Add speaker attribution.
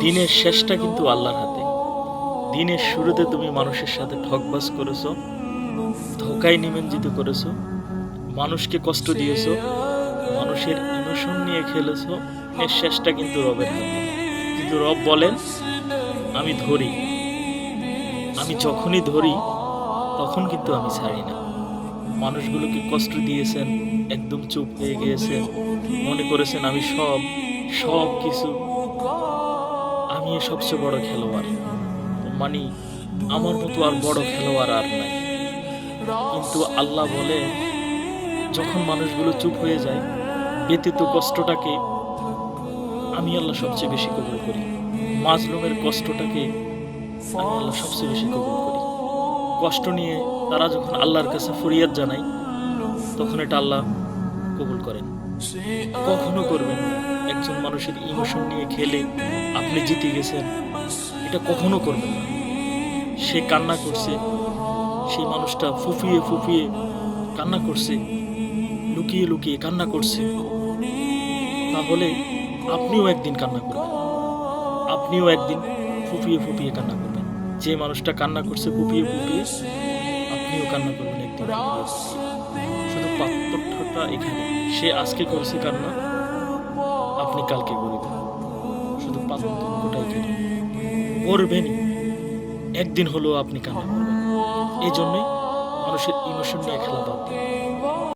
Speaker 1: দিনের শেষটা কিন্তু আল্লাহর হাতে। দিনের শুরুতে তুমি মানুষের সাথে ঠকবাজ করেছো, ধোকায় নিমজ্জিত করেছো, মানুষকে কষ্ট দিয়েছো, মানুষের ইমোশন নিয়ে খেলেছো। এর শেষটা কিন্তু রবের হাতে। কিন্তু রব বলেন, আমি ধরি, আমি যখনই ধরি তখন কিন্তু আমি ছাড়ি না। মানুষগুলোকে কষ্ট দিয়েছেন, একদম চুপ হয়ে গিয়েছেন, মনে করেছেন আমি সব সব কিছু, আমি সবচেয়ে বড় খেলোয়াড়, মানে আমার মতো আর বড় খেলোয়াড় আর নাই। কিন্তু আল্লাহ বলে, যখন মানুষগুলো চুপ হয়ে যায়, ব্যতীত কষ্টটাকে আমি আল্লাহ সবচেয়ে বেশি কবুল করি। মাজলুমের কষ্টটাকে আমি আল্লাহ সবচেয়ে বেশি কবুল করি। কষ্ট নিয়ে তারা যখন আল্লাহর কাছে ফরিয়াদ জানায়, তখন এটা আল্লাহ কবুল করেন। কখনো করবেন না একজন মানুষের ইমোশন নিয়ে খেলে আপনি জিতে গেছেন, এটা কখনো করবেন না। সে কান্না করছে, সেই মানুষটা ফুফিয়ে ফুফিয়ে কান্না করছে, লুকিয়ে লুকিয়ে কান্না করছে, তাহলে আপনিও একদিন কান্না করবেন, আপনিও একদিন ফুপিয়ে ফুপিয়ে কান্না করবেন। যে মানুষটা কান্না করছে ফুপিয়ে ফুপিয়ে, আপনিও কান্না করবেন একদিন ফুপিয়ে ফুপিয়ে। শুধু পার্থক্যটা এখানে, সে আজকে করছে কান্না, আপনি কালকে করবেন। শুধু পার্থক্যটা এখানে, করবেনই, একদিন হলেও আপনি কান্না করবেন। এই জন্যে মানুষের ইমোশন নিয়ে খেলা বাদ দিন।